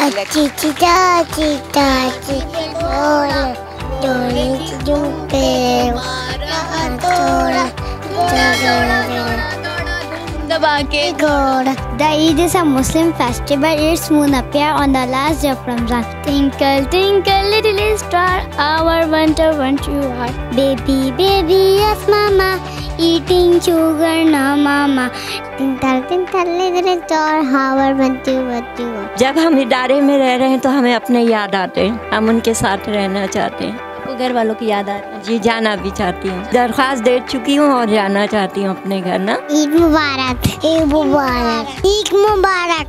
अच्छी चाची चाची बोल डोली जुम्पे थोड़ा दबा के God. The Eid is a Muslim festival. Its moon appear on the last day of Ramadan. Twinkle, twinkle, little star, our wonder won't you are. Baby, baby, yes, mama, eating sugar, no, mama. Twinkle, twinkle, little star, our wonder what you are. जब हम इदारे में रह रहे हैं तो हमें अपने याद आते हैं, हम उनके साथ रहना चाहते हैं। आपको घर वालों की याद आ रही है? जी, जाना भी चाहती हूँ, दरख्वास्त दे चुकी हूँ और जाना चाहती हूँ अपने घर ना। ईद मुबारक, ईद मुबारक, ईद मुबारक।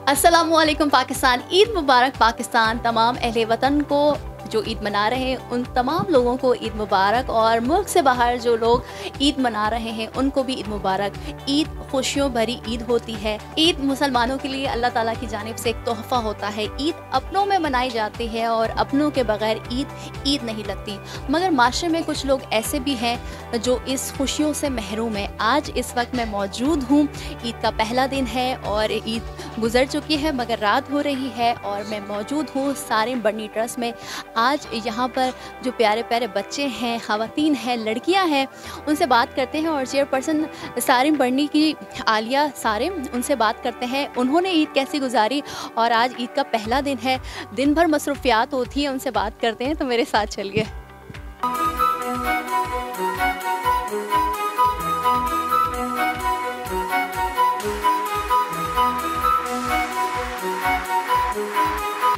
अस्सलामुअलैकुम पाकिस्तान, ईद मुबारक पाकिस्तान। तमाम अहले वतन को जो ईद मना रहे हैं उन तमाम लोगों को ईद मुबारक, और मुल्क से बाहर जो लोग ईद मना रहे हैं उनको भी ईद मुबारक। ईद खुशियों भरी ईद होती है। ईद मुसलमानों के लिए अल्लाह ताला की जानिब से एक तोहफ़ा होता है। ईद अपनों में मनाई जाती है और अपनों के बगैर ईद नहीं लगती। मगर माशरे में कुछ लोग ऐसे भी हैं जो इस खुशियों से महरूम है। आज इस वक्त मैं मौजूद हूँ, ईद का पहला दिन है और ईद गुजर चुकी है मगर रात हो रही है और मैं मौजूद हूँ सारिम बर्नी ट्रस्ट में। आज यहाँ पर जो प्यारे प्यारे बच्चे हैं, ख़वातीन हैं, लड़कियाँ हैं, उनसे बात करते हैं और चेयरपर्सन सारिम बर्नी की आलिया सारिम, उनसे बात करते हैं उन्होंने ईद कैसी गुजारी और आज ईद का पहला दिन है, दिन भर मसरूफियात होती हैं। उनसे बात करते हैं, तो मेरे साथ चलिए।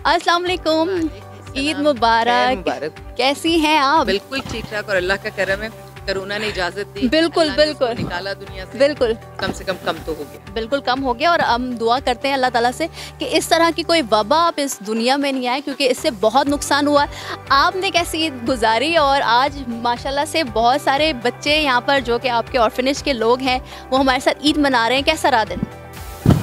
अस्सलाम वालेकुम, ईद मुबारक। कैसी हैं आप? बिल्कुल ठीक ठाक और अल्लाह का करम है, कोरोना ने इजाजत दी। बिल्कुल बिल्कुल निकाला दुनिया से, बिल्कुल कम से कम तो हो गया। बिल्कुल कम हो गया और हम दुआ करते हैं अल्लाह ताला से कि इस तरह की कोई वबा आप इस दुनिया में नहीं आए, क्योंकि इससे बहुत नुकसान हुआ। आपने कैसी ईद गुजारी? और आज माशाल्लाह से बहुत सारे बच्चे यहाँ पर जो कि आपके ऑर्फनेज के लोग हैं वो हमारे साथ ईद मना रहे हैं। कैसा रहा दिन?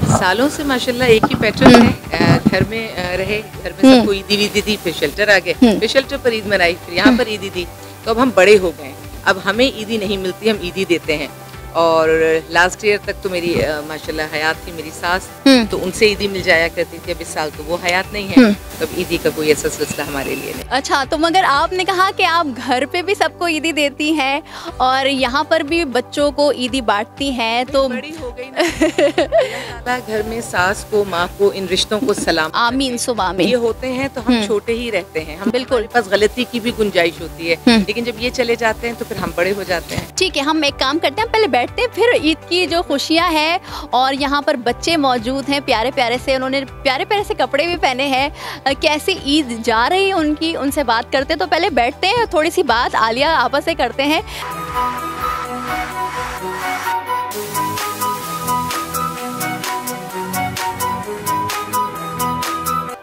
सालों से माशाल्लाह एक ही पैटर्न है, घर में रहे, घर में सबको ईदी वीदी दी, फिर शेल्टर आ गए, फिर शेल्टर पर ईद मनाई, फिर यहाँ पर ईदी दी। तो अब हम बड़े हो गए, अब हमें ईदी नहीं मिलती, हम ईदी देते हैं। और लास्ट ईयर तक तो मेरी माशाल्लाह हयात थी मेरी सास, तो उनसे ईदी मिल जाया करती थी। अब इस साल तो वो हयात नहीं है, तब ईदी का कोई ऐसा सिलसिला हमारे लिए नहीं। अच्छा, तो मगर आपने कहा कि आप घर पे भी सबको ईदी देती हैं और यहाँ पर भी बच्चों को ईदी बांटती हैं, तो बड़ी हो गई ना। घर में सास को, माँ को, इन रिश्तों को सलाम, आमीन सुबह आमीन। ये होते हैं तो हम छोटे ही रहते हैं, हम बिल्कुल, हमारे पास गलती की भी गुंजाइश होती है, लेकिन जब ये चले जाते हैं तो फिर हम बड़े हो जाते हैं। ठीक है, हम एक काम करते हैं, पहले बैठते हैं, फिर ईद की जो खुशियाँ हैं, और यहाँ पर बच्चे मौजूद हैं प्यारे प्यारे से, उन्होंने प्यारे प्यारे से कपड़े भी पहने हैं। कैसी ईद जा रही है उनकी, उनसे बात करते हैं। तो पहले बैठते हैं, थोड़ी सी बात आलिया आपस से करते हैं।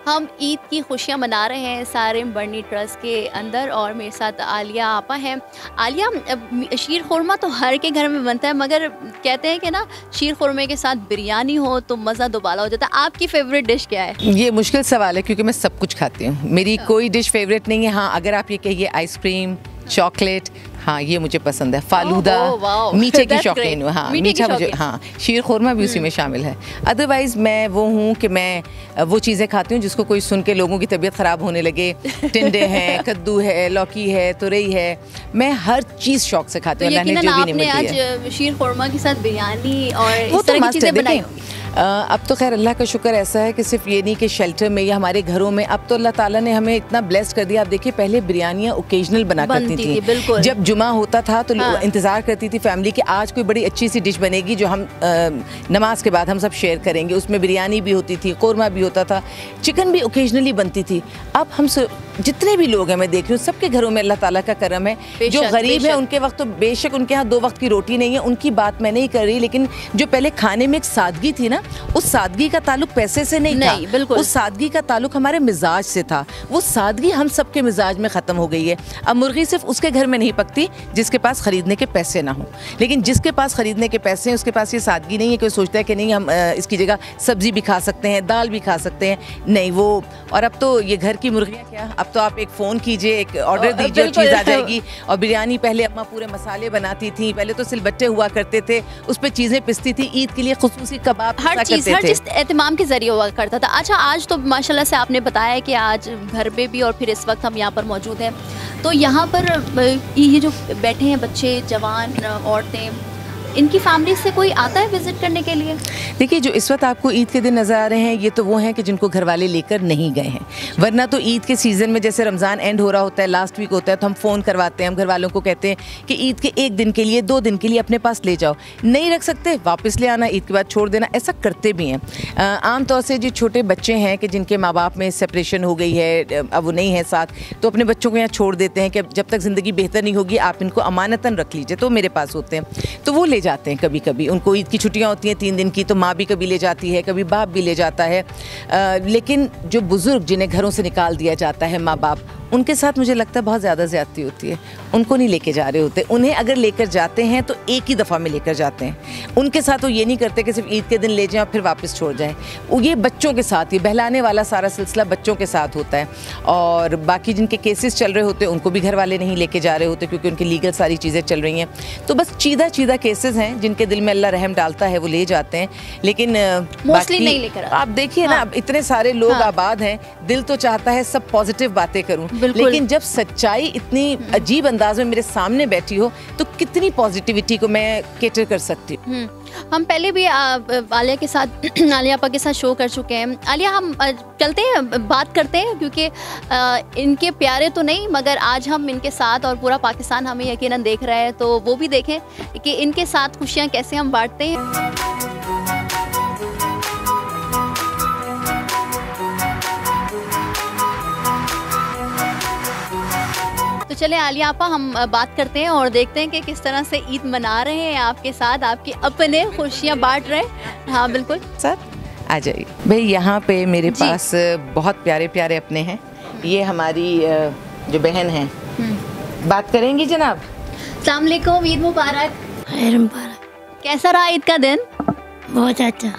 हम ईद की खुशियाँ मना रहे हैं सारिम बर्नी ट्रस्ट के अंदर और मेरे साथ आलिया आपा हैं। आलिया, शीर खुरमा तो हर के घर में बनता है, मगर कहते हैं कि ना शीर खुरमे के साथ बिरयानी हो तो मज़ा दोबाला हो जाता है। आपकी फेवरेट डिश क्या है? ये मुश्किल सवाल है क्योंकि मैं सब कुछ खाती हूँ, मेरी कोई डिश फेवरेट नहीं है। हाँ, अगर आप ये कहिए आइसक्रीम, चॉकलेट, हाँ ये मुझे पसंद है। फालूदा, मीठे की शौकीन हूँ। हाँ, मीठा मुझे, हाँ, शीर खुरमा भी उसी में शामिल है। अदरवाइज़ मैं वो हूँ कि मैं वो चीज़ें खाती हूँ जिसको कोई सुन के लोगों की तबीयत ख़राब होने लगे। टिंडे हैं, कद्दू है, लौकी है, तुरई है, मैं हर चीज़ शौक से खाती हूँ। तो यकीनन आपने आज शीर खुरमा के साथ बिरयानी और इस तरह की चीज़ें बनाई होंगी। अब तो खैर अल्लाह का शुक्र ऐसा है कि सिर्फ ये नहीं कि शेल्टर में या हमारे घरों में, अब तो अल्लाह ताला ने हमें इतना ब्लेस्ड कर दिया। आप देखिए, पहले बिरयानियाँ ओकेजनल बना करती थी। जब जुमा होता था तो इंतज़ार करती थी फैमिली कि आज कोई बड़ी अच्छी सी डिश बनेगी जो हम नमाज के बाद हम सब शेयर करेंगे। उसमें बिरयानी भी होती थी, कौरमा भी होता था, चिकन भी ओकेजनली बनती थी। अब हम जितने भी लोग हैं, मैं देख रही हूँ सबके घरों में अल्लाह ताला का करम है। जो गरीब है उनके वक्त तो बेशक उनके यहाँ 2 वक्त की रोटी नहीं है, उनकी बात मैं नहीं कर रही, लेकिन जो पहले खाने में एक सादगी थी ना, उस सादगी का ताल्लुक पैसे से नहीं था, बिल्कुल उस सादगी का ताल्लुक हमारे मिजाज से था। वो सादगी हम सबके मिजाज में ख़त्म हो गई है। अब मुर्गी सिर्फ उसके घर में नहीं पकती जिसके पास ख़रीदने के पैसे ना हो, लेकिन जिसके पास ख़रीदने के पैसे हैं उसके पास ये सादगी नहीं है। कोई सोचता है कि नहीं हम इसकी जगह सब्ज़ी भी खा सकते हैं, दाल भी खा सकते हैं, नहीं वो। और अब तो ये घर की मुर्गियाँ क्या, अब तो आप एक फ़ोन कीजिए, एक ऑर्डर दीजिए, चीज़ आ जाएगी। और बिरयानी पहले अम्मा पूरे मसाले बनाती थी, पहले तो सिलबट्टे हुआ करते थे, उस पर चीज़ें पिसती थी। ईद के लिए खुसूसी कबाब, करते थे। हर चीज़ एहतमाम के जरिए हुआ करता था। अच्छा, आज तो माशाल्लाह से आपने बताया कि आज घर पे भी और फिर इस वक्त हम यहाँ पर मौजूद हैं, तो यहाँ पर ये जो बैठे हैं बच्चे, जवान, औरतें, इनकी फैमिली से कोई आता है विजिट करने के लिए? देखिए, जो इस वक्त आपको ईद के दिन नज़र आ रहे हैं, ये तो वो हैं कि जिनको घर वाले लेकर नहीं गए हैं। वरना तो ईद के सीज़न में जैसे रमज़ान एंड हो रहा होता है, लास्ट वीक होता है, तो हम फ़ोन करवाते हैं, हम घर वालों को कहते हैं कि ईद के 1 दिन के लिए, 2 दिन के लिए अपने पास ले जाओ। नहीं रख सकते, वापस ले आना, ईद के बाद छोड़ देना, ऐसा करते भी हैं। आम तौर से जो छोटे बच्चे हैं कि जिनके माँ बाप में सेपरेशन हो गई है, अब वो नहीं है साथ, तो अपने बच्चों को यहाँ छोड़ देते हैं कि जब तक ज़िंदगी बेहतर नहीं होगी आप इनको अमानतन रख लीजिए, तो मेरे पास होते हैं, तो वो ले जाते हैं। कभी कभी उनको ईद की छुट्टियां होती हैं 3 दिन की, तो माँ भी कभी ले जाती है, कभी बाप भी ले जाता है। लेकिन जो बुज़ुर्ग जिन्हें घरों से निकाल दिया जाता है, माँ बाप, उनके साथ मुझे लगता है बहुत ज़्यादा ज़्यादती होती है। उनको नहीं लेके जा रहे होते, उन्हें अगर लेकर जाते हैं तो एक ही दफ़ा में लेकर जाते हैं। उनके साथ वो ये नहीं करते कि सिर्फ ईद के दिन ले जाएं और फिर वापस छोड़ जाएं। वो ये बच्चों के साथ, ये बहलाने वाला सारा सिलसिला बच्चों के साथ होता है। और बाकी जिनके केसेस चल रहे होते हैं उनको भी घर वाले नहीं लेके जा रहे होते, क्योंकि उनकी लीगल सारी चीज़ें चल रही हैं। तो बस चीदा केसेस हैं जिनके दिल में अल्लाह रहम डालता है, वो ले जाते हैं, लेकिन मोस्टली नहीं लेकर। आप देखिए ना, अब इतने सारे लोग आबाद हैं, दिल तो चाहता है सब पॉजिटिव बातें करूं, लेकिन जब सच्चाई इतनी अजीब अंदाज में मेरे सामने बैठी हो, तो कितनी पॉजिटिविटी को मैं केटर कर सकती हूँ। हम पहले भी आलिया के साथ आलिया आपा के साथ शो कर चुके हैं। आलिया, हम चलते हैं, बात करते हैं, क्योंकि इनके प्यारे तो नहीं, मगर आज हम इनके साथ और पूरा पाकिस्तान हमें यकीनन देख रहा है, तो वो भी देखें कि इनके साथ खुशियाँ कैसे हम बांटते हैं। तो चले आलिया आपा, हम बात करते हैं और देखते हैं कि किस तरह से ईद मना रहे हैं आपके साथ, आपकी अपने खुशियाँ बांट रहे हैं। हाँ बिल्कुल सर, आ जाइए भाई। यहाँ पे मेरे पास बहुत प्यारे प्यारे अपने हैं। ये हमारी जो बहन है, बात करेंगी जनाब। अस्सलाम वालेकुम, ईद मुबारक। खैर मुबारक। कैसा रहा ईद का दिन? बहुत अच्छा।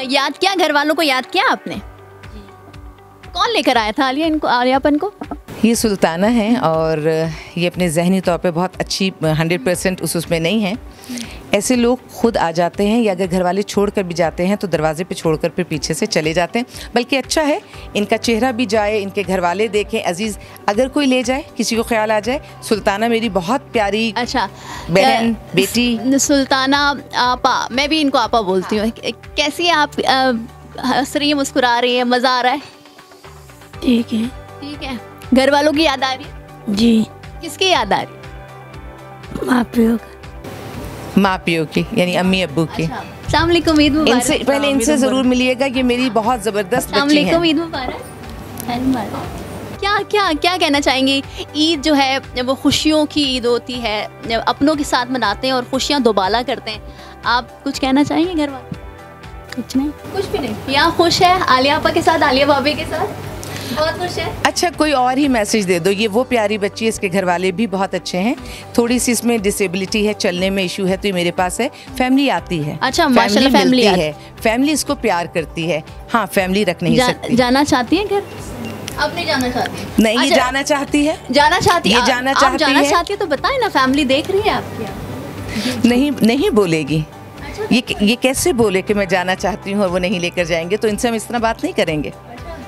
याद किया, घर वालों को याद किया आपने? कौन लेकर आया था आलिया इनको, आलियापन को? ये सुल्ताना है और ये अपने जहनी तौर पे बहुत अच्छी 100% उसमें नहीं है। ऐसे लोग खुद आ जाते हैं, या अगर घर वाले छोड़ कर भी जाते हैं तो दरवाजे पे छोड़कर फिर पीछे से चले जाते हैं। बल्कि अच्छा है, इनका चेहरा भी जाए, इनके घर वाले देखें, अजीज़ अगर कोई ले जाए, किसी को ख्याल आ जाए। सुल्ताना मेरी बहुत प्यारी अच्छा बहन बेटी। सुल्ताना आपा, मैं भी इनको आपा बोलती हूँ। कैसी है आप? हंस रही है, मुस्कुरा रही है, मज़ा आ रहा है? ठीक है। ठीक है। घर वालों की याद आ रही है? जी। किसकी याद आ रही है? माँ पियो की, यानी अम्मी अब्बू की। अस्सलाम वालेकुम, ईद मुबारक। इनसे पहले इनसे ज़रूर मिलिएगा, ये मेरी बहुत ज़बरदस्त बच्ची हैं। ईद मुबारक। क्या क्या क्या कहना चाहेंगी? ईद जो है वो खुशियों की ईद होती है, अपनों के साथ मनाते हैं और खुशियाँ दोबाला करते हैं। आप कुछ कहना चाहेंगे घर वाले? कुछ नहीं। कुछ भी नहीं। यहाँ खुश है आलिया आपा के साथ, आलिया भाभी के साथ बहुत खुश है। अच्छा, कोई और ही मैसेज दे दो। ये वो प्यारी बच्ची है, इसके घर वाले भी बहुत अच्छे हैं। थोड़ी सी इसमें डिसेबिलिटी है, चलने में इशू है, तो ये मेरे पास है। फैमिली आती है। अच्छा, माशाल्लाह फैमिली है, फैमिली इसको प्यार करती है। हाँ, फैमिली रख नहीं सकती। जाना चाहती है घर? अब नहीं जाना चाहती? नहीं, ये जाना चाहती है। जाना चाहती है? जाना चाहती है तो बताए ना, फैमिली देख रही है आपकी। नहीं बोलेगी। ये कैसे बोले कि मैं जाना चाहती हूँ और वो नहीं लेकर जाएंगे? तो इनसे हम इस तरह बात नहीं करेंगे।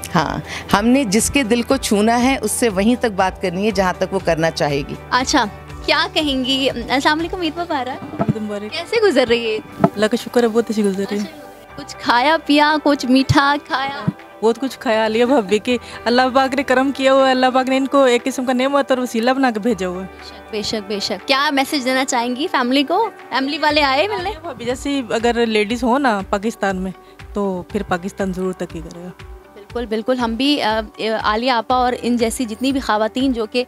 हाँ, हमने जिसके दिल को छूना है उससे वहीं तक बात करनी है जहाँ तक वो करना चाहेगी। अच्छा, क्या कहेंगी? अस्सलाम वालेकुम, ईद मुबारक। कैसे गुजर रही है? अल्लाह का शुक्र है, बहुत अच्छी गुजर रही है। कुछ खाया पिया, कुछ मीठा खाया? बहुत कुछ खाया लिया भाभी के। अल्लाह पाक ने करम किया हुआ है, अल्लाह पाक ने इनको एक किस्म का नेमत और वसीला बना के भेजा हुआ है। बेशक। क्या मैसेज देना चाहेंगी फैमिली को? फैमिली वाले आए मिलने? भाभी जैसे अगर लेडीज हो ना पाकिस्तान में, तो फिर पाकिस्तान जरूर तरक्की करेगा। बिल्कुल। हम भी आलिया आपा और इन जैसी जितनी भी ख़वातीन जो कि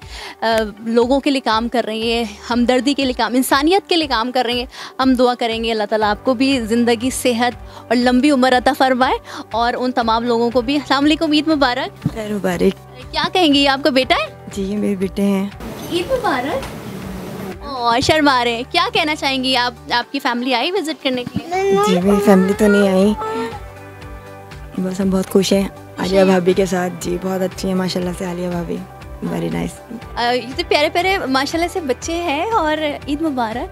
लोगों के लिए काम कर रही है, हमदर्दी के लिए काम, इंसानियत के लिए काम कर रही हैं, हम दुआ करेंगे अल्लाह ताला आपको भी ज़िंदगी, सेहत और लंबी उम्र अता फरमाए, और उन तमाम लोगों को भी। अस्सलाम वालेकुम, ईद मुबारक। खैर मुबारक। क्या कहेंगी? आपका बेटा है? जी, ये मेरे बेटे हैं। ईद मुबारक। और शर्मा रहे, क्या कहना चाहेंगी आप? आपकी फैमिली आई विजिट करने के लिए? जी, मेरी फैमिली तो नहीं आई, बस हम बहुत खुश हैं आलिया भाभी के साथ। जी, बहुत अच्छी है माशाल्लाह से आलिया भाभी, वेरी नाइस। इतने प्यारे प्यारे माशाल्लाह से बच्चे हैं, और ईद मुबारक।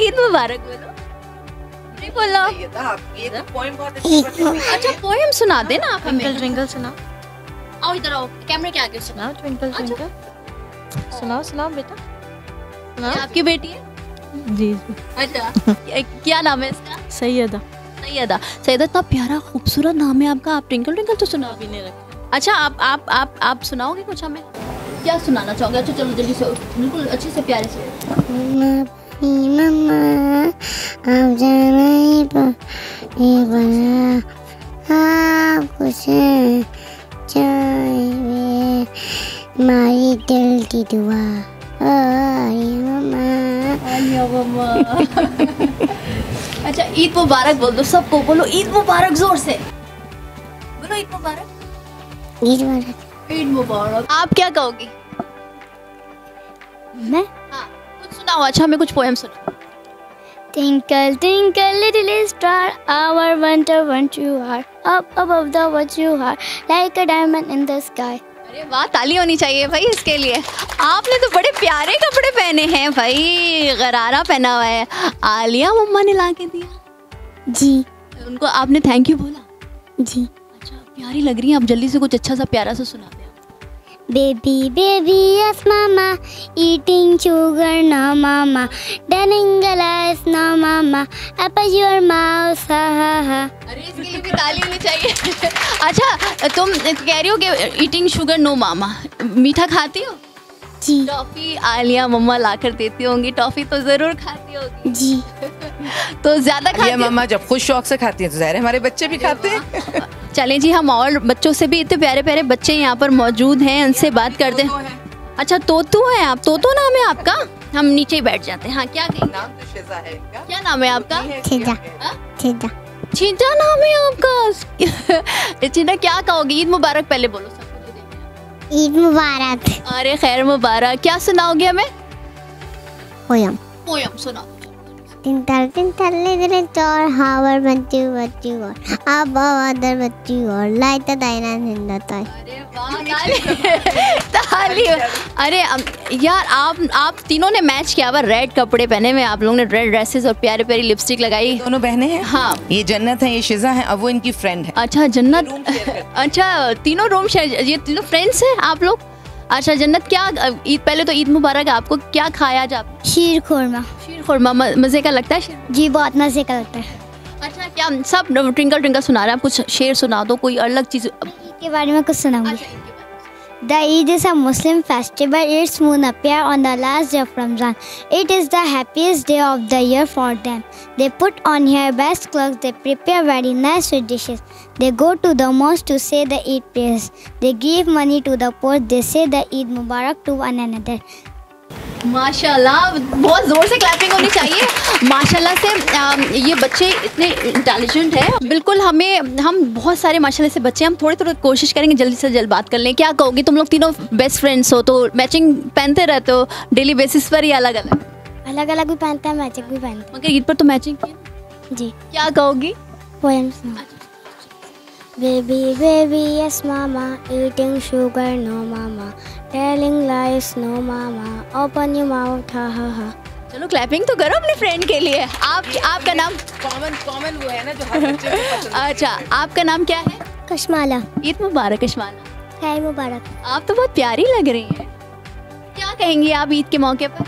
ईद मुबारक बोलो। नहीं बोलना। अच्छा पोएम सुना दे ना आप हमें। ट्विंकल ट्विंकल सुनाओ। आओ इधर आओ, कैमरे के आगे सुनाओ। ट्विंकल ट्विंकल सुनाओ सुनाओ बेटा। ये आपकी बेटी है? जी अच्छा क्या नाम है इसका? सैयदा। सैयदा। सैयदा इतना प्यारा खूबसूरत नाम है आपका, आप ट्विंकल ट्विंकल तो सुना भी नहीं रखा। अच्छा आप सुनाओगे कुछ हमें? क्या सुनाना चाहोगे? अच्छा चलो जल्दी से, बिल्कुल अच्छे से प्यारे से। मम्मा आप जाना कुछ चाहिए मारी दिल की दुआ मम्मा। अच्छा ईद मुबारक बोल दो सबको, बोलो ईद मुबारक जोर से बोलो। ईद मुबारक। ईद मुबारक। ईद मुबारक। आप क्या कहोगी? मैं हाँ कुछ सुनाओ। अच्छा हमें कुछ पोएम सुनाओ। Twinkle, twinkle, little star, our wonder what you are. Up above the what you are, like a diamond in the sky. अरे वाह, ताली होनी चाहिए भाई इसके लिए। आपने तो बड़े प्यारे कपड़े पहने हैं भाई, गरारा पहना हुआ है। आलिया मम्मा ने ला के दिया जी। उनको आपने थैंक यू बोला? जी। अच्छा प्यारी लग रही हैं आप, जल्दी से कुछ अच्छा सा प्यारा सा सुना दे। Baby, baby, yes mama, eating sugar no mama, turning glass no mama, apple your mouth ha ha ha. अरे इसके लिए भी ताली होनी चाहिए। अच्छा तुम कह रही हो कि ईटिंग शुगर नो मामा, मीठा खाती हो? जी। टॉफी आलिया मम्मा ला कर देती होंगी, टॉफी तो जरूर खाती होगी। जी। तो ज्यादा खाती हो? मम्मा जब खुश शौक से खाती हैं तो ज़ाहिर है हमारे बच्चे भी खाते हैं। चलें जी, हम और बच्चों से भी, इतने प्यारे प्यारे बच्चे यहाँ पर मौजूद हैं, उनसे बात करते हैं। अच्छा तोतू है आप? तोतू नाम है आपका? हम नीचे ही बैठ जाते हैं। हाँ क्या कहेंगे? नाम तो शेजा है इनका। क्या नाम है आपका? छीजा। छीजा। छीजा नाम है आपका? छीजा क्या कहोगी? ईद मुबारक पहले बोलो सबको। ईद मुबारक। अरे खैर मुबारक। क्या सुनाओगे हमें? पोयम। पोयम सुनाओ। Twinkle, twinkle, little star, how I want you, what you are. Above other what you are, like the diamond in the sky. अरे वाह, ताली। अरे यार आप तीनों ने मैच किया हुआ, रेड कपड़े पहने हुए आप लोगों ने, रेड ड्रेसेस और प्यारे प्यारी लिपस्टिक लगाई। दोनों बहनें हैं। हाँ ये जन्नत है, ये शिजा है, अब वो इनकी फ्रेंड है। अच्छा जन्नत। अच्छा तीनों रूम शेयर, ये तीनों फ्रेंड्स हैं आप लोग? अच्छा जन्नत क्या ईद, पहले तो ईद मुबारक आपको। क्या खाया आज आप? शीर खोरमा। शीर खोरमा मज़े का लगता है? जी बहुत मज़े का लगता है। अच्छा क्या सब ट्विंकल ट्विंकल सुना रहे हैं, आप कुछ शेर सुना दो, कोई अलग चीज़ के बारे में कुछ सुनाऊंगी। The Eid is a Muslim festival. Its moon appear on the last day of Ramzan. It is the happiest day of the year for them. They put on their best clothes. They prepare very nice sweet dishes. They go to the mosque to say the Eid prayers. They give money to the poor. They say the Eid Mubarak to one another. माशाल्लाह, बहुत ज़ोर से clapping होनी चाहिए। माशाल्लाह से ये बच्चे इतने इंटेलिजेंट हैं। बिल्कुल हम बहुत सारे माशाल्लाह से बच्चे, हम थोड़ी कोशिश करेंगे जल्दी से जल्द बात कर लें। क्या कहोगी? तुम लोग तीनों बेस्ट फ्रेंड्स हो तो मैचिंग पहनते रहते हो डेली बेसिस पर या अलग अलग? अलग अलग भी पहनते हैं, मैचिंग भी पहनते हैं। मगर ईद पर तो मैचिंग की जी। क्या कहोगी? पोएम सुना। Baby, baby, yes mama, eating sugar no mama, telling lies no mama, open your mouth ha ha ha. चलो क्लैपिंग तो करो अपने फ्रेंड के लिए। आपका नाम? कॉमन वो है ना जो हर बच्चे को पसंद है। अच्छा आपका नाम क्या है? कश्माला। ईद मुबारक कश्माला। खैर मुबारक। आप तो बहुत प्यारी लग रही हैं। क्या कहेंगी आप ईद के मौके पर?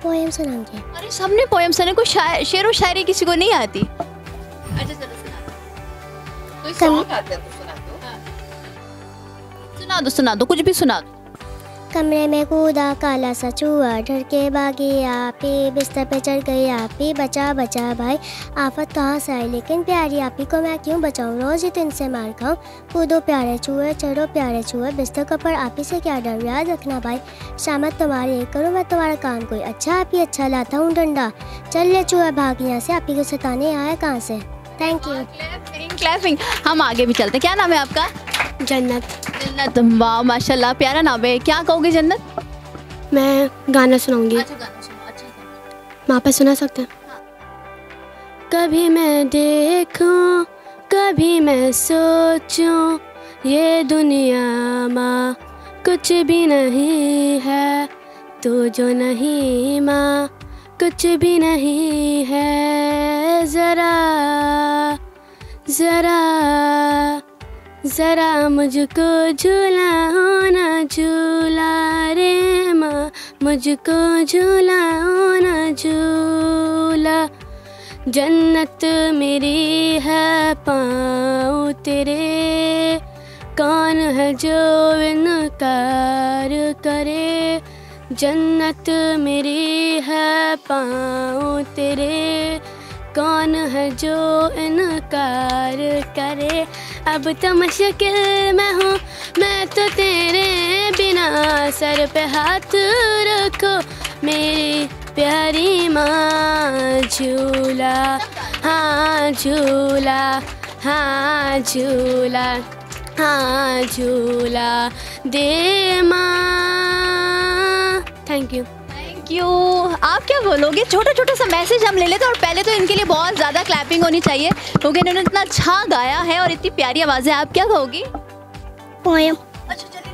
पोएम सुनाऊंगी। अरे सबने पोएम सुने, कोई शेर व शायरी किसी को नहीं आती? अच्छा चलो सुना दो कुछ भी सुना दो। कमरे में कूदा काला सा चूहा, डर के भागी आपी, बिस्तर पे चढ़ गई आपी, बचा बचा भाई, आफत कहाँ से आई लेकिन प्यारी आपी को मैं क्यों बचाऊं, रोज ही तो इनसे मार खाऊं। कूदो प्यारे चूहे, चढ़ो प्यारे चूहे, बिस्तर के ऊपर आपी से क्या डर, याद रखना भाई, शामत तुम्हारी एक करूँ मैं तुम्हारा काम कोई अच्छा, आपी अच्छा लाता हूँ डंडा, चल ले चूहे भाग यहाँ से, आपी को सताने आया कहाँ से। Thank you. क्लैपिंग। हम आगे भी चलते। क्या नाम है आपका? जन्नत। जन्नत, वाह माशाल्लाह प्यारा नाम है। क्या कहोगे जन्नत? मैं गाना सुनाऊंगी। अच्छा गाना सुनाओ। अच्छा वहाँ पे सुना सकते हैं? हाँ। कभी मैं देखूं, कभी मैं सोचूं, ये दुनिया माँ कुछ भी नहीं है, तू जो नहीं माँ कुछ भी नहीं है, ज़रा ज़रा ज़रा मुझको झूला होना झूला रे माँ, मुझको झूला होना झूला। जन्नत मेरी है पाँव तेरे, कौन है जो इनकार करे। जन्नत मेरी है पाँव तेरे, कौन है जो इनकार करे। अब तो मुश्किल में हूँ मैं तो तेरे बिना, सर पे हाथ रखो मेरी प्यारी माँ। झूला हाँ झूला, हाँ झूला, हाँ झूला दे माँ। Thank you. Thank you. आप क्या बोलोगे? छोटा छोटा सा मैसेज हम ले लेते हैं, और पहले तो इनके लिए बहुत ज़्यादा क्लैपिंग होनी चाहिए क्योंकि इन्होंने इतना अच्छा गाया है और इतनी प्यारी आवाज़ है। आप क्या कहोगी? पोयम। अच्छा चलिए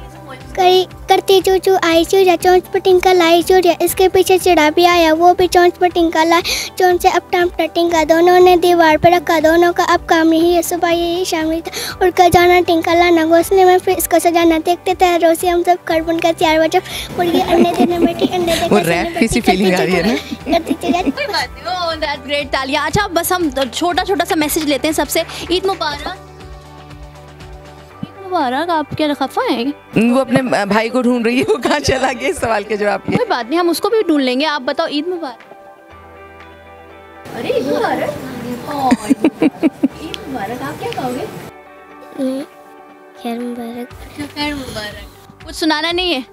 करती चूचू आई चूजा, चोंच पर टिंका लाई चूड़िया, इसके पीछे चिड़ा भी आया वो भी चोंच पर टिंका लाई। चोंच से अब टाम टिंका दोनों ने दीवार पर रखा, दोनों का अब काम यही है, सुबह यही शाम था। उड़कर जाना टिंका लाना घोंसले में, फिर इसको सजाना। देखते थे रोसी हम सब घर बनकर 4 बजे मुर्गी अंडे देने बैठी, अंडे देकर वो रैप की सी फीलिंग आ रही है ना। कोई बात नहीं। ओह दैट ग्रेट, तालियां। अच्छा बस हम छोटा छोटा सा मैसेज लेते हैं सबसे। ईद मुबारक। मुबारक। आप क्या खफा हैं? वो अपने भाई को ढूंढ रही है, वो कहाँ चला गया इस सवाल के जवाब के। कोई बात नहीं, हम उसको भी ढूंढ लेंगे। आप बताओ ईद मुबारक। अरे ईद मुबारक। ईद मुबारक। आप क्या कहोगे? खैर मुबारक। खैर मुबारक। कुछ सुनाना नहीं है?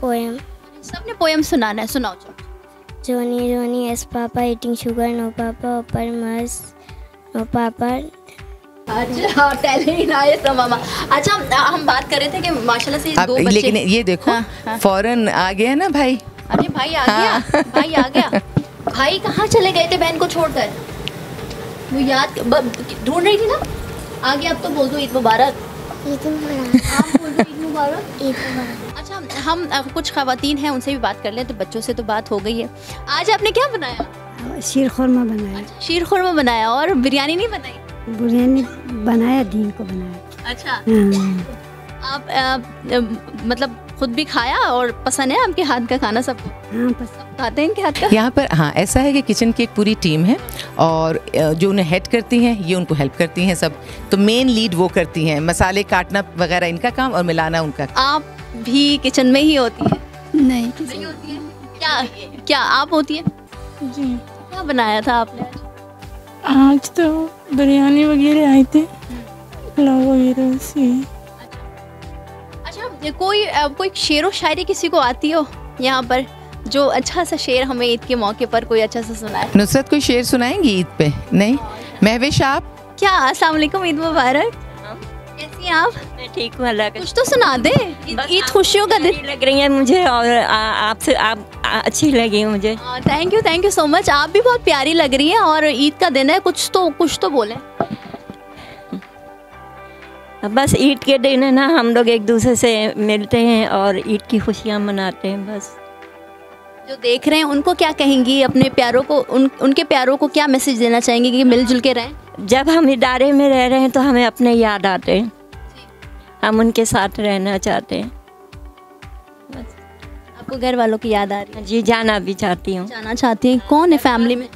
पोयम। सबने पोयम सुनाना है, सुनाओ। Johnny Johnny yes papa eating sugar, no papa open मस, नो पापा। अच्छा टैलेंट आए तो मामा। अच्छा हम बात कर रहे थे कि माशाल्लाह से 2 बच्चे, लेकिन ये देखो फौरन आ गया ना भाई। अरे भाई आ गया। भाई आ गया। भाई कहाँ चले गए थे बहन को छोड़कर? वो याद ढूंढ रही थी ना। आ गया। अब तो बोल दो ईद मुबारक। ईद मुबारक। आप बोल दो ईद मुबारक। ईद मुबारक। अच्छा हम कुछ खवातीन हैं, उनसे भी बात कर लें। तो बच्चों से तो बात हो गई है। आज आपने क्या बनाया? शीर खुरमा बनाया। शीर खुरमा बनाया। और बिरयानी नहीं बनाई? बिरयानी बनाया, दीन को बनाया। अच्छा। हाँ। आप मतलब खुद भी खाया और पसंद है आपके हाथ का खाना सबको? हाँ पसंद। खाते हैं इनके हाथ का? यहाँ पर हाँ ऐसा है कि किचन की एक पूरी टीम है और जो उन्हें हेड करती हैं ये उनको हेल्प करती हैं सब। तो मेन लीड वो करती हैं, मसाले काटना वगैरह इनका काम और मिलाना उनका। आप भी किचन में ही होती है? नहीं होती है। क्या आप होती है? जी। क्या बनाया था आपने आज? तो बिरयानी वगैरह आई थी, पुलाव वगैरह से। अच्छा कोई शेर व शायरी किसी को आती हो यहाँ पर, जो अच्छा सा शेर हमें ईद के मौके पर कोई अच्छा सा सुनाए? नुसरत कोई शेर सुनाएंगी ईद पे? नहीं। महविश आप? क्या? अस्सलाम वालेकुम, ईद मुबारक। कैसी हैं आप? मैं ठीक हूँ, अल्लाह का। कुछ तो सुना दे। ईद खुशियों का दिन लग रही है मुझे और आपसे आप अच्छी लगी मुझे। Thank you so much. आप भी बहुत प्यारी लग रही हैं और ईद का दिन है, कुछ तो बोले। बस ईद के दिन है ना, हम लोग एक दूसरे से मिलते हैं और ईद की खुशियाँ मनाते हैं। बस जो देख रहे हैं उनको क्या कहेंगी अपने प्यारों को? उनके प्यारों को क्या मैसेज देना चाहेंगे कि मिलजुल के रहें? जब हम इदारे में रह रहे हैं तो हमें अपने याद आते हैं, हम उनके साथ रहना चाहते हैं। आपको घर वालों की याद आ रही है? जी, जाना भी चाहती हूँ। जाना चाहती हैं? कौन है फैमिली में?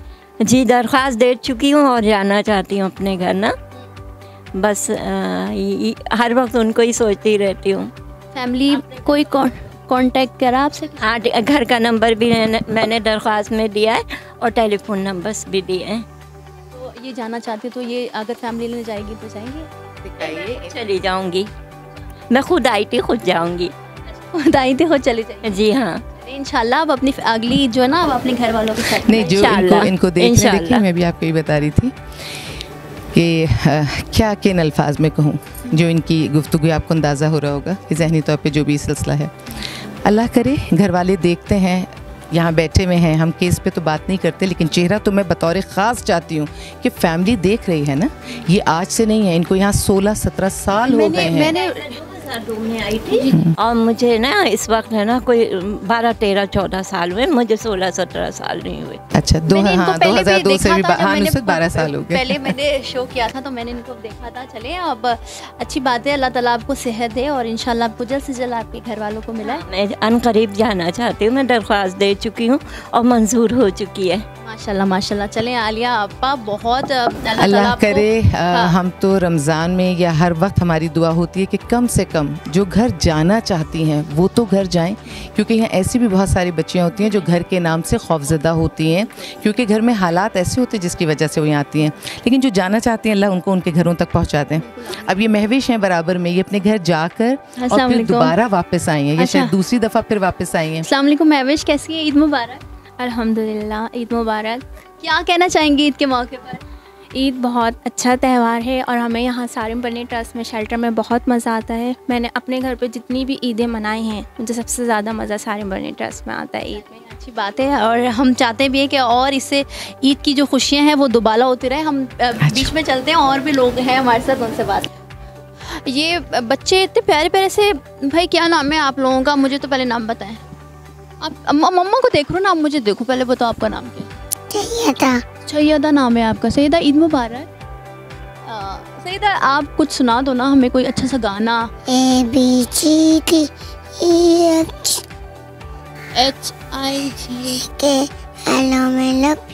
जी, दरख्वास्त दे चुकी हूँ और जाना चाहती हूँ अपने घर ना। बस हर वक्त उनको ही सोचती रहती हूँ। फैमिली कोई कांटेक्ट करा आपसे? हाँ, घर का नंबर भी मैंने दरख्वास्त में दिया है और टेलीफोन नंबर्स भी दिए हैं। तो ये जाना चाहती तो ये अगर फैमिली लेने जाएगी तो जाएंगे? चली जाऊँगी। मैं खुद आई थी, खुद जाऊँगी। खुद आई थी, खुद चली जाएगी? जी हाँ। इंशाल्लाह अब अपनी अगली जो है ना, अब अपने घर वालों के साथ नहीं, जो इनको देख रहे देखिए, मैं भी आपको ये बता रही थी कि क्या किन अल्फाज में कहूँ जो इनकी गुफ्तगू आपको अंदाज़ा हो रहा होगा कि ज़हनी तौर पे जो भी सिलसिला है। अल्लाह करे घर वाले देखते हैं, यहाँ बैठे हुए हैं, हम केस पे तो बात नहीं करते, लेकिन चेहरा तो मैं बतौर ख़ास चाहती हूँ कि फैमिली देख रही है ना। ये आज से नहीं है, इनको यहाँ 16-17 साल हो गए हैं। घूमने आई थी और मुझे ना इस वक्त है ना कोई 12, 13, 14 साल हुए, मुझे 16, 17 साल नहीं हुए। अच्छा, 2002 से भी 12 साल हो गए। पहले मैंने शो किया था तो मैंने इनको देखा था। चले अब अच्छी बात है, अल्लाह ताला आपको सेहत दे और इंशाल्लाह आपको जल्द से जल्द आपके घर वालों को मिला। मैं अनकरीब जाना चाहती हूँ, मैं दरख्वास्त दे चुकी हूँ और मंजूर हो चुकी है। माशाल्लाह माशाल्लाह। चलें आलिया आपा, बहुत अल्लाह करे हम तो रमज़ान में या हर वक्त हमारी दुआ होती है कि कम से कम जो घर जाना चाहती हैं वो तो घर जाएं, क्योंकि यहाँ ऐसी भी बहुत सारी बच्चियाँ होती हैं जो घर के नाम से खौफज़दा होती हैं, क्योंकि घर में हालात ऐसे होते हैं जिसकी वजह से वो यहाँ आती हैं। लेकिन जो जाना चाहती हैं अल्लाह उनको उनके घरों तक पहुँचा दें। अब ये महविश हैं बराबर में, ये अपने घर जाकर और फिर दोबारा वापस आई हैं, ये शायद दूसरी दफ़ा फिर वापस आई हैं। अस्सलाम वालेकुम महविश, कैसी है? ईद मुबारक। अल्हम्दुलिल्लाह, ईद मुबारक। क्या कहना चाहेंगी ईद के मौके पर? ईद बहुत अच्छा त्यौहार है और हमें यहाँ सारिम बनी ट्रस्ट में शेल्टर में बहुत मज़ा आता है। मैंने अपने घर पे जितनी भी ईदें मनाई हैं, मुझे सबसे ज़्यादा मज़ा सारिम बनी ट्रस्ट में आता है ईद में। अच्छी बात है और हम चाहते भी हैं कि और इससे ईद की जो खुशियाँ हैं वो दोबारा होती रहे। हम बीच में चलते हैं, और भी लोग हैं हमारे साथ, उनसे बात। ये बच्चे इतने प्यारे प्यारे से, भाई क्या नाम है आप लोगों का? मुझे तो पहले नाम बताएं। आप मम्मा को देख रहे हो ना, आप मुझे देखो, पहले बताओ आपका नाम क्या है? सैयदा। सैयदा नाम है आपका। सैयदा, ईद मुबारक। सैयदा, आप कुछ सुना दो ना हमें कोई अच्छा सा गाना। ABCD EFG HIJ LMNOP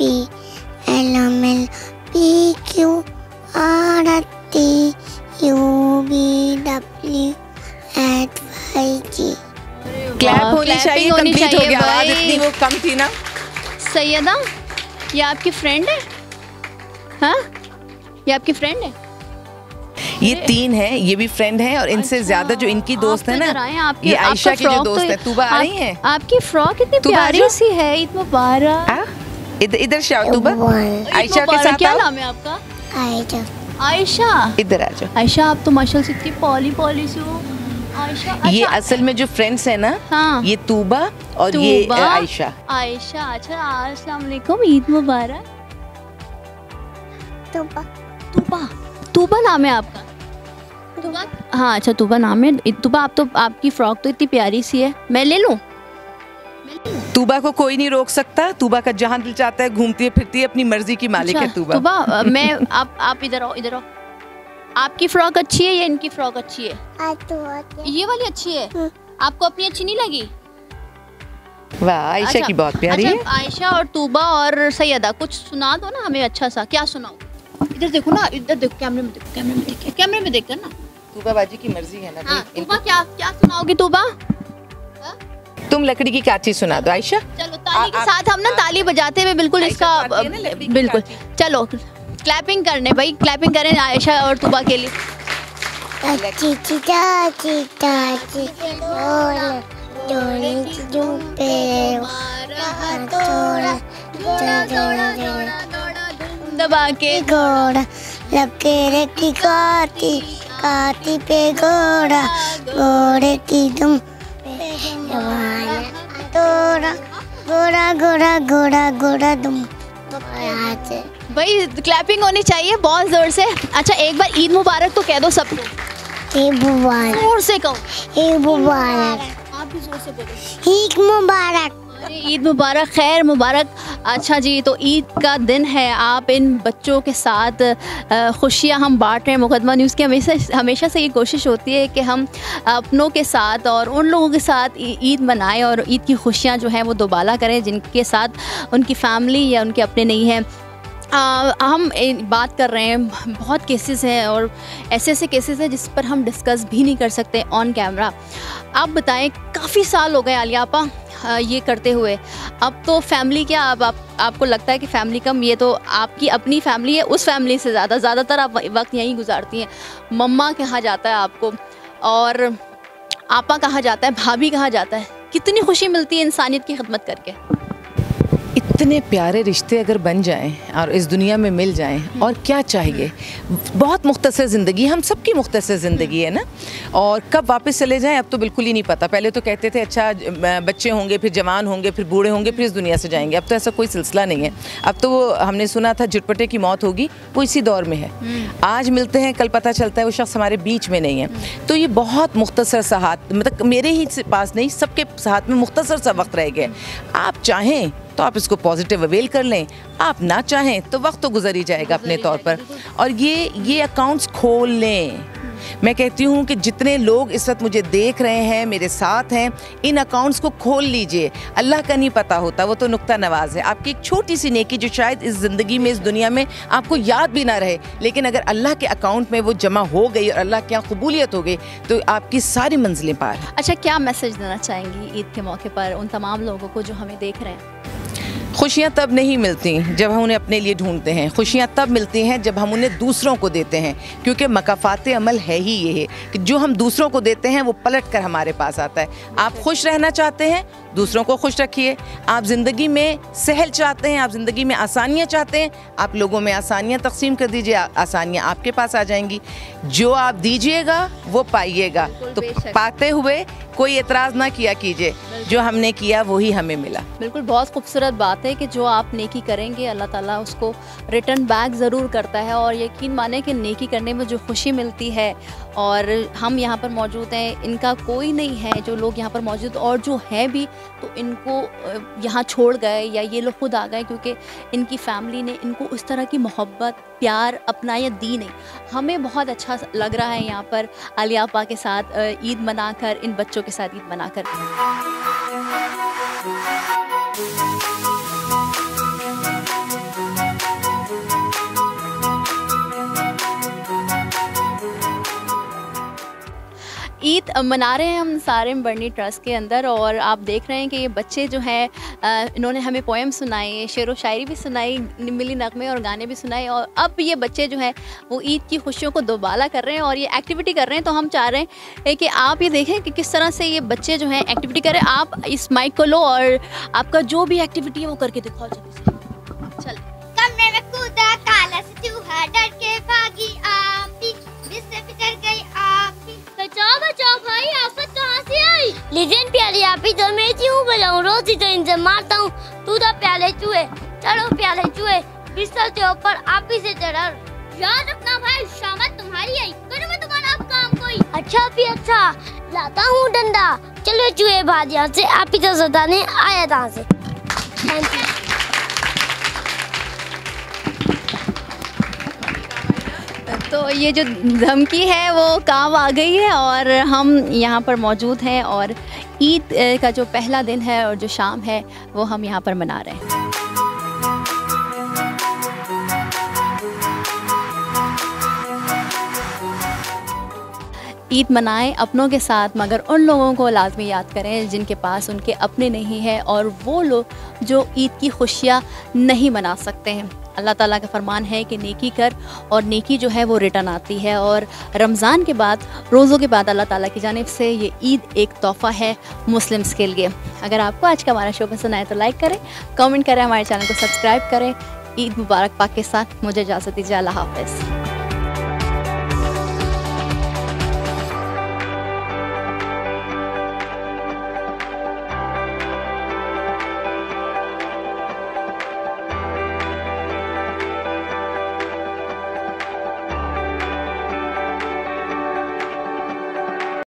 PQ RT UVW HYG। Clap होनी चाहिए, कंप्लीट हो गया। आवाज़ इतनी वो कम थी ना। सैयदा, ये आपकी फ्रेंड है? हाँ, ये आपकी फ्रेंड है? ये 3 है, ये भी फ्रेंड है और इनसे ज्यादा जो इनकी दोस्त है ना, ये आयशा की जो दोस्त है। तूबा आ रही है? आपकी फ्रॉक इतनी प्यारी सी है। ईद मुबारक। इधर से आओ तूबा, आयशा के साथ। क्या नाम है आपका? आयशा। आयशा, इधर आ जाओ। आयशा, आप तो माशाल्लाह से इतनी पॉली पॉली सी हो। आयशा, ये असल में जो फ्रेंड्स है ना, हाँ, ये तूबा और ये आयशा। आयशा, अच्छा, अस्सलाम वालेकुम, ईद मुबारक। तूबा। तूबा, तूबा नाम है आपका? तूबा, हाँ, अच्छा, तूबा नाम है। तूबा, आप तो, आपकी फ्रॉक तो इतनी प्यारी सी है, मैं ले लूँ? तूबा को कोई नहीं रोक सकता। तूबा का जहाँ दिल चाहता है घूमती है फिरती है, अपनी मर्जी की मालिक है तूबा। तूबा, मैं आप इधर आओ, इधर आओ। आपकी फ्रॉक अच्छी है या इनकी फ्रॉक अच्छी है? ये वाली अच्छी है। आपको अपनी अच्छी नहीं लगी? वाह, आयशा की बहुत प्यारी है। आयशा और तूबा और सैयदा, कुछ सुना दो ना हमें अच्छा सा। क्या सुनाओ? इधर देखो ना, इधर देखो, कैमरे में देखो, कैमरे में देखो, कैमरे में देखकर ना। तूबा बाजी की मर्जी है ना। हाँ, तूबा क्या क्या सुनाओगी तूबा? तुम लकड़ी की काठी सुना दो आयशा। चलो, ताली के साथ हम ना ताली बजाते हुए बिल्कुल इसका, बिल्कुल। चलो क्लैपिंग करने, भाई क्लैपिंग करें आयशा और तूबा के लिए। दबा के घोड़ा लगे की काटी काटी पे घोड़ा, घोड़े की दुम घोड़ा घोड़ा घोड़ा घोड़ा घोड़ा दुम। भाई क्लैपिंग होनी चाहिए बहुत जोर से। अच्छा, एक बार ईद मुबारक तो कह दो सबको। ईद मुबारक। जोर से कहो। ईद मुबारक। आप भी जोर से बोलो। ईद मुबारक। ईद मुबारक, खैर मुबारक। अच्छा जी, तो ईद का दिन है, आप इन बच्चों के साथ खुशियाँ हम बांट रहे हैं। मुकदमा न्यूज़ की हमेशा से ये कोशिश होती है कि हम अपनों के साथ और उन लोगों के साथ ईद मनाएं और ईद की खुशियाँ जो हैं वो दोबारा करें जिनके साथ उनकी फैमिली या उनके अपने नहीं हैं। हम बात कर रहे हैं, बहुत केसेस हैं और ऐसे ऐसे केसेस हैं जिस पर हम डिस्कस भी नहीं कर सकते ऑन कैमरा। आप बताएं, काफ़ी साल हो गए आलिया आपा ये करते हुए। अब तो फैमिली क्या, अब आपको लगता है कि फैमिली कम, ये तो आपकी अपनी फैमिली है, उस फैमिली से ज़्यादातर आप वक्त यहीं गुजारती हैं। मम्मा कहा जाता है आपको और आपा कहा जाता है, भाभी कहा जाता है। कितनी खुशी मिलती है इंसानियत की खिदमत करके। इतने प्यारे रिश्ते अगर बन जाएं और इस दुनिया में मिल जाएं, और क्या चाहिए। बहुत मुख्तसर ज़िंदगी, हम सबकी मुख्तसर ज़िंदगी है ना, और कब वापस चले जाएं अब तो बिल्कुल ही नहीं पता। पहले तो कहते थे अच्छा बच्चे होंगे, फिर जवान होंगे, फिर बूढ़े होंगे, फिर इस दुनिया से जाएंगे। अब तो ऐसा कोई सिलसिला नहीं है। अब तो वो हमने सुना था झटपटे की मौत होगी, वो इसी दौर में है। आज मिलते हैं, कल पता चलता है वो शख्स हमारे बीच में नहीं है। तो ये बहुत मुख्तसर सा हाथ, मतलब मेरे ही पास नहीं, सबके हाथ में मुख्तसर सा वक्त रह गया। आप चाहें तो आप इसको पॉजिटिव अवेल कर लें, आप ना चाहें तो वक्त तो गुजर ही जाएगा अपने तौर पर। और ये अकाउंट्स खोल लें। मैं कहती हूँ कि जितने लोग इस वक्त मुझे देख रहे हैं, मेरे साथ हैं, इन अकाउंट्स को खोल लीजिए। अल्लाह का नहीं पता होता, वो तो नुक्ता नवाज है। आपकी एक छोटी सी नेकी जो शायद इस ज़िंदगी में, इस दुनिया में आपको याद भी ना रहे, लेकिन अगर अल्लाह के अकाउंट में वो जमा हो गई और अल्लाह के यहाँ कबूलियत हो गई तो आपकी सारी मंजिलें पार। अच्छा, क्या मैसेज देना चाहेंगी ईद के मौके पर उन तमाम लोगों को जो हमें देख रहे हैं? खुशियाँ तब नहीं मिलती जब हम उन्हें अपने लिए ढूंढते हैं, खुशियाँ तब मिलती हैं जब हम उन्हें दूसरों को देते हैं। क्योंकि मकाफात अमल है ही ये है कि जो हम दूसरों को देते हैं वो पलट कर हमारे पास आता है। आप खुश रहना चाहते हैं, दूसरों को खुश रखिए। आप ज़िंदगी में सहल चाहते हैं, आप ज़िंदगी में आसानियाँ चाहते हैं, आप लोगों में आसानियाँ तकसीम कर दीजिए, आसानियाँ आपके पास आ जाएंगी। जो आप दीजिएगा वो पाइएगा। तो पाते हुए कोई एतराज़ ना किया कीजिए, जो हमने किया वही हमें मिला। बिल्कुल, बहुत खूबसूरत बात है कि जो आप नेकी करेंगे अल्लाह ताला उसको रिटर्न बैक ज़रूर करता है। और यकीन माने कि नेकी करने में जो खुशी मिलती है, और हम यहाँ पर मौजूद हैं, इनका कोई नहीं है जो लोग यहाँ पर मौजूद, और जो है भी तो इनको यहाँ छोड़ गए या ये लोग खुद आ गए, क्योंकि इनकी फैमिली ने इनको उस तरह की मोहब्बत, प्यार अपनाया दी नहीं। हमें बहुत अच्छा लग रहा है यहाँ पर आलिया आपा के साथ ईद मनाकर, इन बच्चों के साथ ईद मनाकर। ईद मना रहे हैं हम सारिम बर्नी ट्रस्ट के अंदर, और आप देख रहे हैं कि ये बच्चे जो हैं इन्होंने हमें पोएम सुनाए, शेर व शायरी भी सुनाई, मिली नगमे और गाने भी सुनाए। और अब ये बच्चे जो हैं वो ईद की खुशियों को दोबाला कर रहे हैं और ये एक्टिविटी कर रहे हैं। तो हम चाह रहे हैं कि आप ये देखें कि किस तरह से ये बच्चे जो हैं एक्टिविटी करें। आप इस माइक को लो और आपका जो भी एक्टिविटी है वो करके दिखाओ। चल। कमरे में कूदा काला सा चूहा, डर के भागी आप भी, जिससे फिकर गई आप भी। बचाओ बचाओ भाई, आफत कहाँ से आई? लीजेंड प्याले आप ही तो मैं क्यों बजाऊं, रोज ही तो इनसे मारता हूँ। तू तो प्याले चूहे, चढ़ो प्याले चूहे, बिस्तर के ऊपर आप ही से चढ़ा। याद रखना भाई, शामत तुम्हारी आई, करूँ मैं तुम्हारा अब काम कोई। अच्छा भी अच्छा, लाता हूँ डंडा, चलो चूहे भाग यहाँ से, आप ही तो सताने आया था से। Thank you. तो ये जो धमकी है वो काम आ गई है, और हम यहाँ पर मौजूद हैं, और ईद का जो पहला दिन है और जो शाम है वो हम यहाँ पर मना रहे हैं। ईद मनाएं अपनों के साथ, मगर उन लोगों को लाजमी याद करें जिनके पास उनके अपने नहीं हैं, और वो लोग जो ईद की खुशियाँ नहीं मना सकते हैं। अल्लाह ताला का फरमान है कि नेकी कर, और नेकी जो है वो रिटर्न आती है। और रमज़ान के बाद, रोज़ों के बाद अल्लाह ताला की जानिब से ये ईद एक तोहफ़ा है मुस्लिम्स के लिए। अगर आपको आज का हमारा शो पसंद आए तो लाइक करें, कमेंट करें, हमारे चैनल को सब्सक्राइब करें। ईद मुबारक पाकिस्तान। मुझे इजाज़त दीजिए, अल्लाह हाफ़िज़।